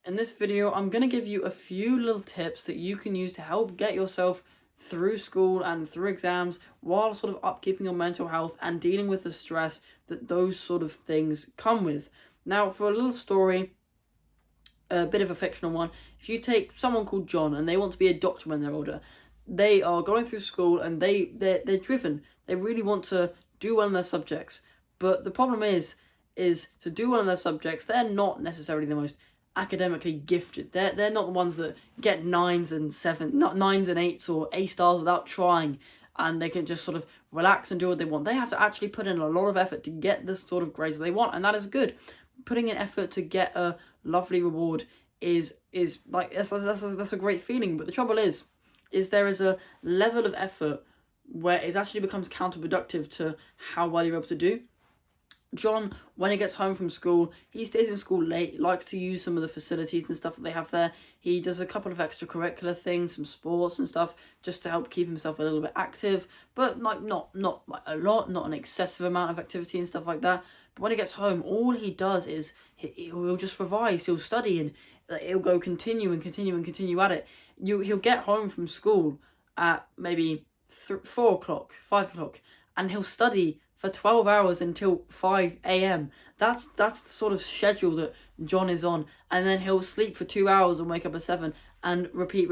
In this video, I'm going to give you a few little tips that you can use to help get yourself through school and through exams while sort of upkeeping your mental health and dealing with the stress that those sort of things come with. Now, for a little story, a bit of a fictional one, if you take someone called John and they want to be a doctor when they're older, they are going through school and they're driven. They really want to do well in their subjects. But the problem is to do well in their subjects, they're not necessarily the most academically gifted. They're not the ones that get 9s and 8s or A stars without trying, and they can just sort of relax and do what they want. They have to actually put in a lot of effort to get the sort of grades that they want, and that is good. Putting in effort to get a lovely reward is like that's a great feeling. But the trouble is there is a level of effort where it actually becomes counterproductive to how well you're able to do. John, when he gets home from school, he stays in school late, likes to use some of the facilities and stuff that they have there. He does a couple of extracurricular things, some sports and stuff, just to help keep himself a little bit active, but like not like a lot, not an excessive amount of activity and stuff like that. But when he gets home, all he does is he'll just revise, he'll study, and he'll go continue at it. He'll get home from school at maybe 4 o'clock, 5 o'clock, and he'll study for 12 hours until 5 a.m. That's the sort of schedule that John is on. And then he'll sleep for 2 hours and wake up at 7 and repeat.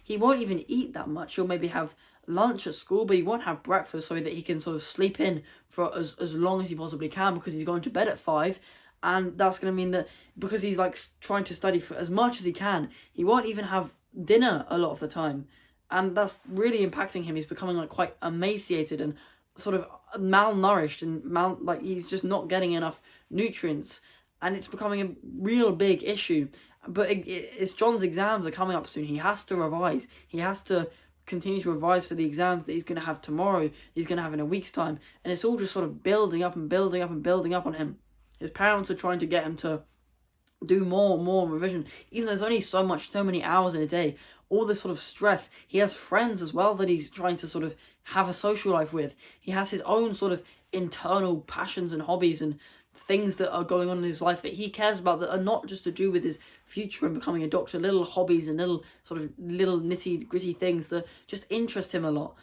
He won't even eat that much. He'll maybe have lunch at school, but he won't have breakfast so that he can sort of sleep in for as long as he possibly can, because he's going to bed at 5. And that's going to mean that because he's like trying to study for as much as he can, he won't even have dinner a lot of the time. And that's really impacting him. He's becoming like quite emaciated and sort of malnourished and he's just not getting enough nutrients, and it's becoming a real big issue. But it's John's exams are coming up soon. He has to revise. He has to continue to revise for the exams that he's going to have tomorrow, he's going to have in a week's time, and it's all just sort of building up on him. His parents are trying to get him to do more revision, even though there's only so many hours in a day. All this sort of stress. He has friends as well that he's trying to sort of have a social life with. He has his own sort of internal passions and hobbies and things that are going on in his life that he cares about, that are not just to do with his future and becoming a doctor. Little hobbies and little nitty gritty things that just interest him a lot.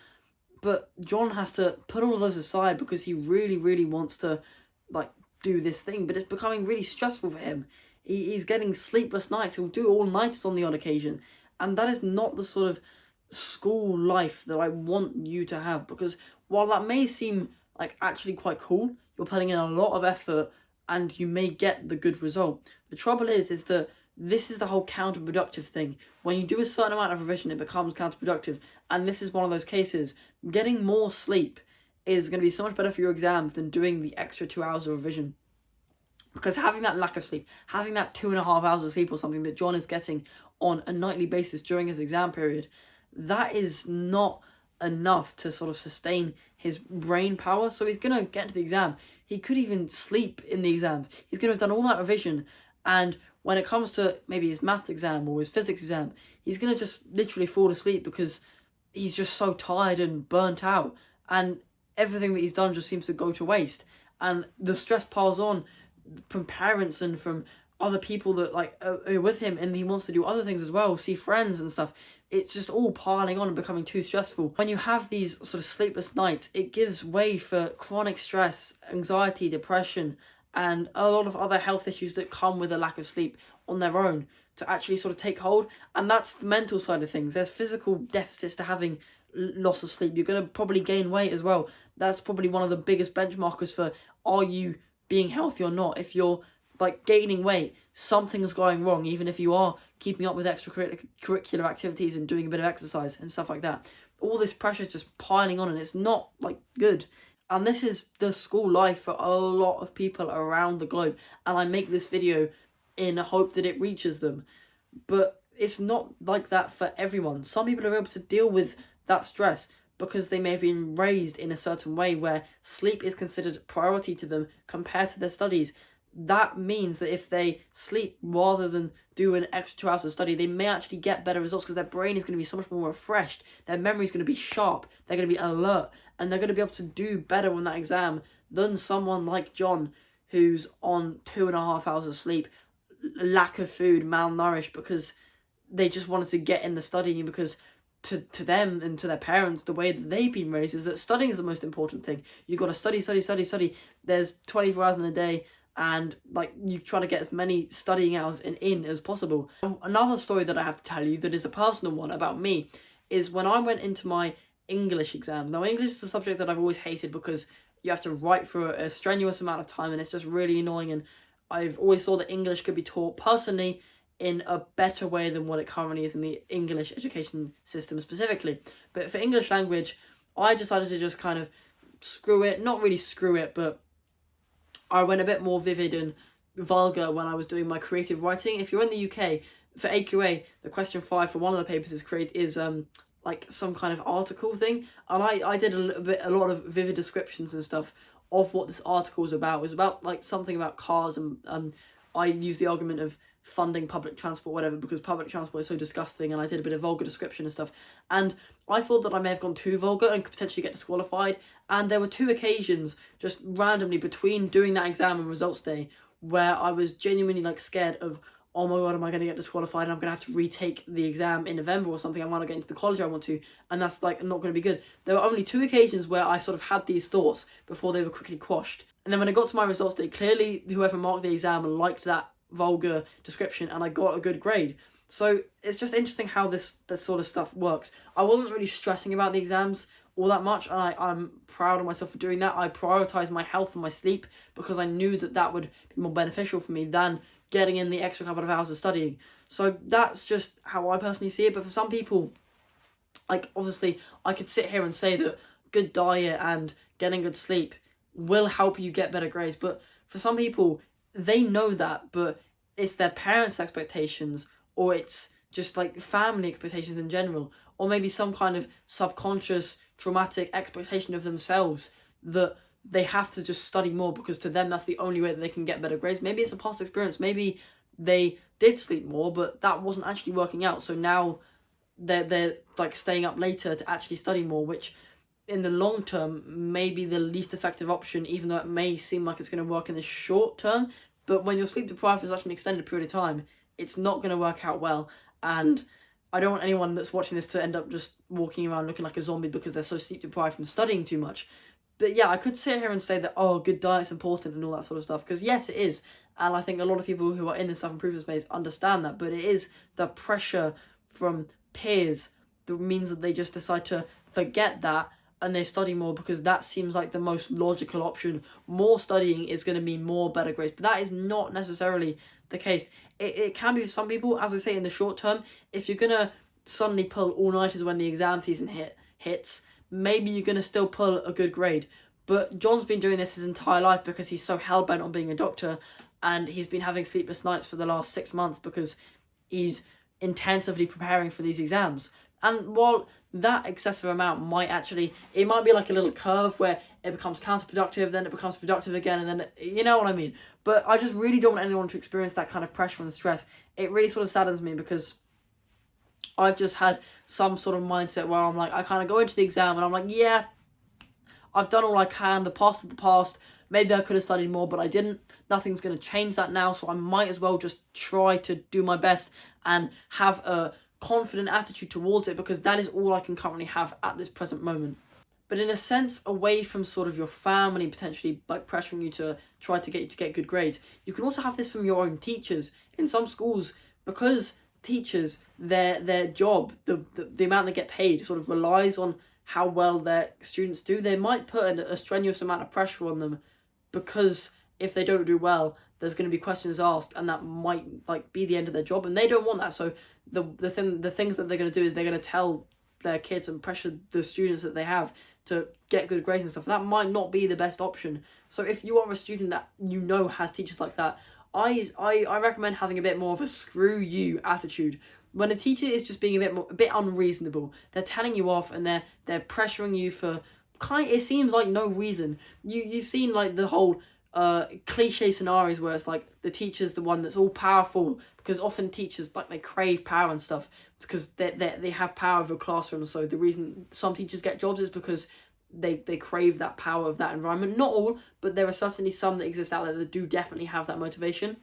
But John has to put all of those aside because he really wants to like do this thing, but it's becoming really stressful for him. He's getting sleepless nights. He'll do all-nighters on the odd occasion. And that is not the sort of school life that I want you to have, because while that may seem like actually quite cool, you're putting in a lot of effort and you may get the good result. The trouble is that this is the whole counterproductive thing. When you do a certain amount of revision, it becomes counterproductive. And this is one of those cases. Getting more sleep is going to be so much better for your exams than doing the extra 2 hours of revision. Because having that lack of sleep, having that 2.5 hours of sleep or something that John is getting on a nightly basis during his exam period, that is not enough to sort of sustain his brain power. So he's going to get to the exam. He could even sleep in the exams. He's going to have done all that revision. And when it comes to maybe his math exam or his physics exam, he's going to just literally fall asleep because he's just so tired and burnt out. And everything that he's done just seems to go to waste. And the stress piles on from parents and from other people that are with him, and he wants to do other things as well, see friends and stuff. It's just all piling on and becoming too stressful. When you have these sort of sleepless nights, it gives way for chronic stress, anxiety, depression, and a lot of other health issues that come with a lack of sleep on their own to actually sort of take hold. And that's the mental side of things. There's physical deficits to having loss of sleep. You're going to probably gain weight as well. That's probably one of the biggest benchmarkers for are you being healthy or not. If you're like gaining weight, something's going wrong, even if you are keeping up with extracurricular activities and doing a bit of exercise and stuff like that. All this pressure is just piling on, and it's not like good. And this is the school life for a lot of people around the globe, and I make this video in a hope that it reaches them. But it's not like that for everyone. Some people are able to deal with that stress because they may have been raised in a certain way where sleep is considered priority to them compared to their studies. That means that if they sleep rather than do an extra 2 hours of study, they may actually get better results because their brain is going to be so much more refreshed. Their memory is going to be sharp. They're going to be alert, and they're going to be able to do better on that exam than someone like John, who's on 2.5 hours of sleep, lack of food, malnourished, because they just wanted to get in the studying, because to them and to their parents, the way that they've been raised is that studying is the most important thing. You got to study, study, study, study. There's 24 hours in a day, and like you try to get as many studying hours in as possible. Another story that I have to tell you that is a personal one about me is when I went into my English exam. Now, English is a subject that I've always hated because you have to write for a strenuous amount of time, and it's just really annoying. And I've always thought that English could be taught personally in a better way than what it currently is in the English education system specifically. But for English language, I decided to just kind of screw it. Not really screw it, but I went a bit more vivid and vulgar when I was doing my creative writing. If you're in the UK, for AQA, the question 5 for one of the papers is like some kind of article thing, and I did a lot of vivid descriptions and stuff of what this article was about. It was about like something about cars, and I used the argument of funding public transport, whatever, because public transport is so disgusting, and I did a bit of vulgar description and stuff, and I thought that I may have gone too vulgar and could potentially get disqualified, and there were 2 occasions just randomly between doing that exam and results day where I was genuinely like scared of, oh my god, am I going to get disqualified and I'm going to have to retake the exam in November or something, I might not get into the college I want to, and that's like not going to be good. There were only 2 occasions where I sort of had these thoughts before they were quickly quashed. And then when I got to my results day, clearly whoever marked the exam liked that vulgar description and I got a good grade. So it's just interesting how this sort of stuff works. I wasn't really stressing about the exams all that much, and I'm proud of myself for doing that. I prioritised my health and my sleep because I knew that that would be more beneficial for me than getting in the extra couple of hours of studying. So that's just how I personally see it. But for some people, like obviously I could sit here and say that good diet and getting good sleep will help you get better grades, but for some people, they know that, but it's their parents' expectations, or it's just like family expectations in general, or maybe some kind of subconscious traumatic expectation of themselves that they have to just study more because to them that's the only way that they can get better grades. Maybe it's a past experience, maybe they did sleep more but that wasn't actually working out, so now they're like staying up later to actually study more, which in the long term may be the least effective option, even though it may seem like it's going to work in the short term. But when you're sleep deprived for such an extended period of time, it's not going to work out well. And I don't want anyone that's watching this to end up just walking around looking like a zombie because they're so sleep deprived from studying too much. But yeah, I could sit here and say that, oh, good diet's important and all that sort of stuff, because yes, it is. And I think a lot of people who are in the self-improvement space understand that, but it is the pressure from peers that means that they just decide to forget that and they study more because that seems like the most logical option. More studying is going to mean more better grades, but that is not necessarily the case. It can be for some people, as I say, in the short term. If you're going to suddenly pull all-nighters when the exam season hits, maybe you're going to still pull a good grade. But John's been doing this his entire life because he's so hell-bent on being a doctor, and he's been having sleepless nights for the last 6 months because he's intensively preparing for these exams. And while that excessive amount might be like a little curve where it becomes counterproductive, then it becomes productive again, and then, you know what I mean. But I just really don't want anyone to experience that kind of pressure and stress. It really sort of saddens me because I've just had some sort of mindset where I'm like, I kind of go into the exam and I'm like, yeah, I've done all I can, the past is the past, maybe I could have studied more, but I didn't. Nothing's going to change that now, so I might as well just try to do my best and have a confident attitude towards it because that is all I can currently have at this present moment. But in a sense, away from sort of your family potentially like pressuring you to try to get you to get good grades, you can also have this from your own teachers. In some schools, because teachers, their job, the amount they get paid sort of relies on how well their students do, they might put a strenuous amount of pressure on them because if they don't do well, there's going to be questions asked and that might like be the end of their job, and they don't want that. So the things that they're going to do is they're going to tell their kids and pressure the students that they have to get good grades and stuff. That might not be the best option. So if you are a student that you know has teachers like that, I recommend having a bit more of a screw you attitude. When a teacher is just being a bit unreasonable, they're telling you off and they're pressuring you for it seems like no reason. You've seen like the whole cliche scenarios where it's like the teacher's the one that's all powerful, because often teachers like they crave power and stuff because they have power over classrooms. So the reason some teachers get jobs is because they crave that power of that environment. Not all, but there are certainly some that exist out there that do definitely have that motivation.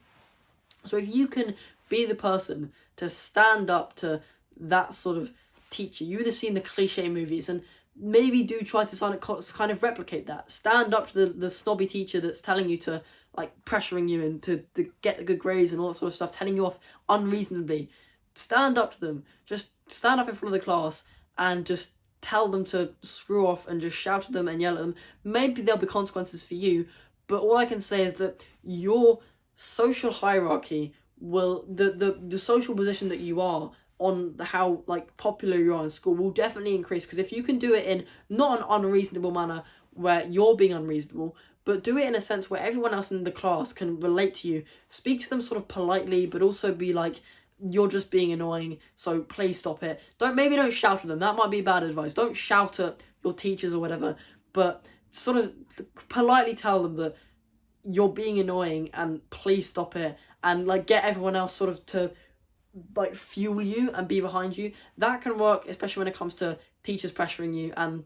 So if you can be the person to stand up to that sort of teacher, you would have seen the cliche movies, and maybe do try to kind of replicate that. Stand up to the snobby teacher that's telling you to, like, pressuring you and to get the good grades and all that sort of stuff, telling you off unreasonably. Stand up to them. Just stand up in front of the class and just tell them to screw off and just shout at them and yell at them. Maybe there'll be consequences for you, but all I can say is that your social hierarchy will, the social position that you are on, how like popular you are in school, will definitely increase. Because if you can do it in not an unreasonable manner where you're being unreasonable, but do it in a sense where everyone else in the class can relate to you, speak to them sort of politely, but also be like, you're just being annoying, so please stop it. Don't shout at them, that might be bad advice. Don't shout at your teachers or whatever, but sort of politely tell them that you're being annoying and please stop it, and like get everyone else sort of to like fuel you and be behind you. That can work, especially when it comes to teachers pressuring you and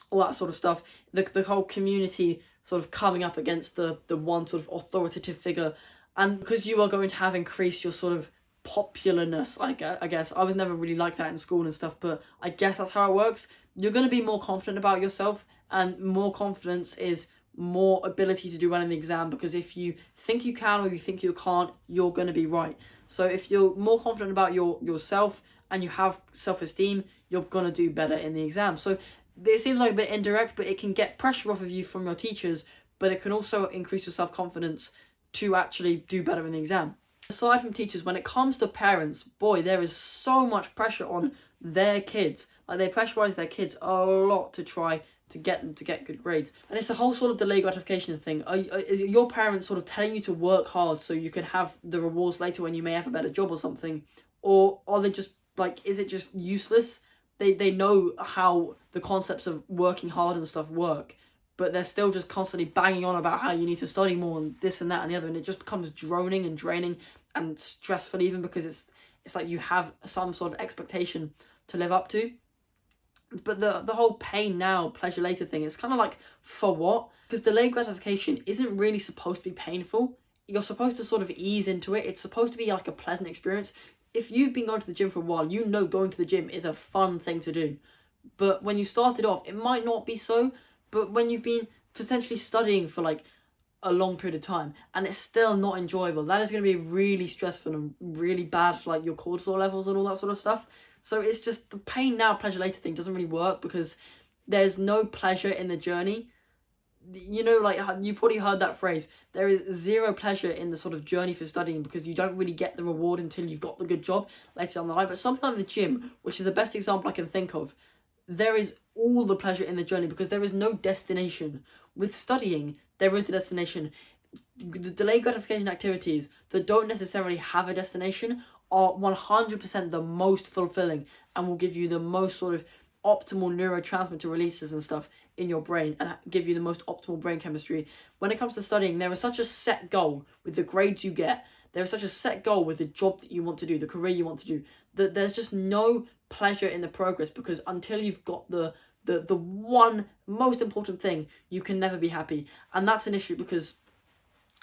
all that sort of stuff. The whole community sort of coming up against the one sort of authoritative figure, and because you are going to have increased your sort of popularness, I guess. I was never really like that in school and stuff, but I guess that's how it works. You're going to be more confident about yourself, and more confidence is more ability to do well in the exam, because if you think you can or you think you can't, you're going to be right. So if you're more confident about yourself and you have self-esteem, you're going to do better in the exam. So it seems like a bit indirect, but it can get pressure off of you from your teachers, but it can also increase your self-confidence to actually do better in the exam. Aside from teachers, when it comes to parents, boy, there is so much pressure on their kids. Like, they pressurize their kids a lot to try to get them to get good grades. And it's the whole sort of delayed gratification thing. Is your parents sort of telling you to work hard so you can have the rewards later when you may have a better job or something? Or are they just, like, is it just useless? They know how the concepts of working hard and stuff work, but they're still just constantly banging on about how you need to study more and this and that and the other, and it just becomes droning and draining and stressful, even because it's like you have some sort of expectation to live up to. But the whole pain now, pleasure later thing, is kind of like, for what? Because delayed gratification isn't really supposed to be painful. You're supposed to sort of ease into it. It's supposed to be like a pleasant experience. If you've been going to the gym for a while, you know going to the gym is a fun thing to do. But when you started off, it might not be so. But when you've been potentially studying for like a long period of time and it's still not enjoyable, that is going to be really stressful and really bad for like your cortisol levels and all that sort of stuff. So it's just, the pain now, pleasure later thing doesn't really work, because there's no pleasure in the journey. You know, like, you've probably heard that phrase, there is zero pleasure in the sort of journey for studying, because you don't really get the reward until you've got the good job later down the line. But something like the gym, which is the best example I can think of, there is all the pleasure in the journey, because there is no destination. With studying, there is the destination. The delayed gratification activities that don't necessarily have a destination are 100% the most fulfilling and will give you the most sort of optimal neurotransmitter releases and stuff in your brain, and give you the most optimal brain chemistry. When it comes to studying, there is such a set goal with the grades you get. There is such a set goal with the job that you want to do, the career you want to do, that there's just no pleasure in the progress, because until you've got the one most important thing, you can never be happy. And that's an issue, because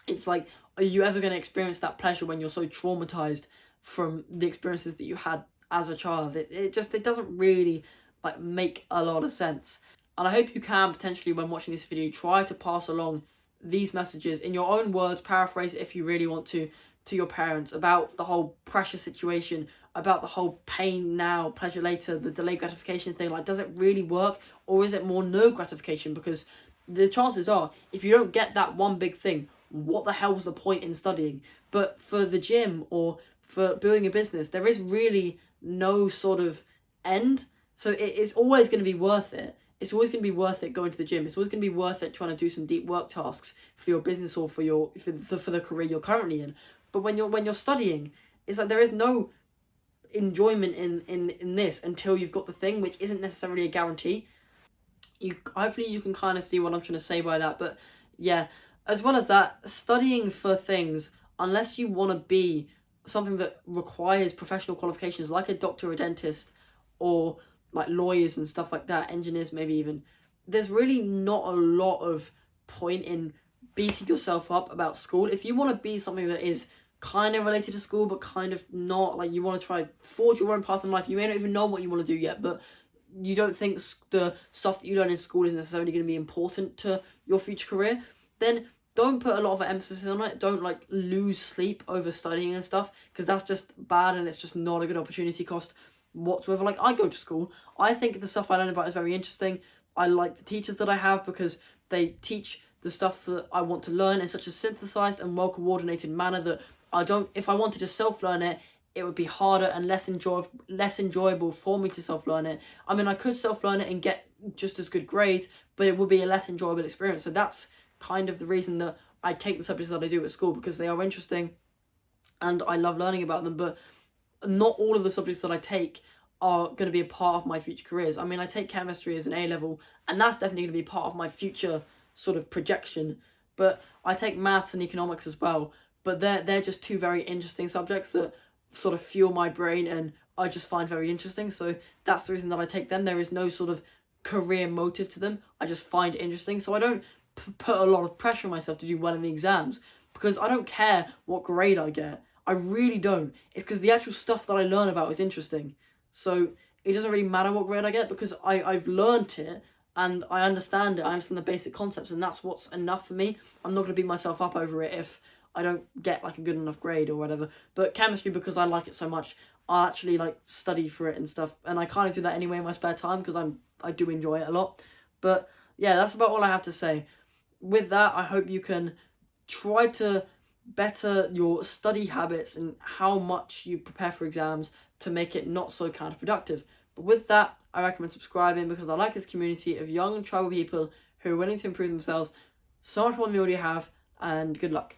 it's like, are you ever going to experience that pleasure when you're so traumatized from the experiences that you had as a child? It doesn't really like make a lot of sense. And I hope you can potentially, when watching this video, try to pass along these messages in your own words, paraphrase it if you really want to your parents, about the whole pressure situation, about the whole pain now, pleasure later, the delayed gratification thing. Like, does it really work, or is it more no gratification? Because the chances are, if you don't get that one big thing, what the hell's the point in studying? But for the gym or for building a business, there is really no sort of end. So it's always going to be worth it. It's always going to be worth it going to the gym. It's always going to be worth it trying to do some deep work tasks for your business or for the career you're currently in. But when you're studying, it's like there is no enjoyment in this until you've got the thing, which isn't necessarily a guarantee. Hopefully you can kind of see what I'm trying to say by that. But yeah, as well as that, studying for things, unless you want to be something that requires professional qualifications like a doctor or a dentist, or like lawyers and stuff like that, engineers maybe even, there's really not a lot of point in beating yourself up about school. If you want to be something that is kind of related to school, but kind of not. Like, you want to try forge your own path in life. You may not even know what you want to do yet, but you don't think the stuff that you learn in school is necessarily going to be important to your future career, then don't put a lot of emphasis on it. Don't like lose sleep over studying and stuff, because that's just bad and it's just not a good opportunity cost whatsoever. Like, I go to school, I think the stuff I learn about is very interesting. I like the teachers that I have because they teach the stuff that I want to learn in such a synthesized and well coordinated manner that if I wanted to self-learn it, it would be harder and less enjoyable for me to self-learn it. I mean, I could self-learn it and get just as good grades, but it would be a less enjoyable experience. So that's kind of the reason that I take the subjects that I do at school, because they are interesting and I love learning about them. But not all of the subjects that I take are going to be a part of my future careers. I mean, I take chemistry as an A-level, and that's definitely going to be part of my future sort of projection. But I take maths and economics as well. But they're just two very interesting subjects that sort of fuel my brain and I just find very interesting. So that's the reason that I take them. There is no sort of career motive to them. I just find it interesting. So I don't put a lot of pressure on myself to do well in the exams, because I don't care what grade I get. I really don't. It's because the actual stuff that I learn about is interesting. So it doesn't really matter what grade I get, because I've learnt it and I understand it. I understand the basic concepts, and that's what's enough for me. I'm not going to beat myself up over it if I don't get like a good enough grade or whatever. But chemistry, because I like it so much, I actually like study for it and stuff, and I kind of do that anyway in my spare time because I do enjoy it a lot. But yeah, that's about all I have to say. With that, I hope you can try to better your study habits and how much you prepare for exams to make it not so counterproductive. But with that, I recommend subscribing, because I like this community of young tribal people who are willing to improve themselves. So much more than we already have, and good luck.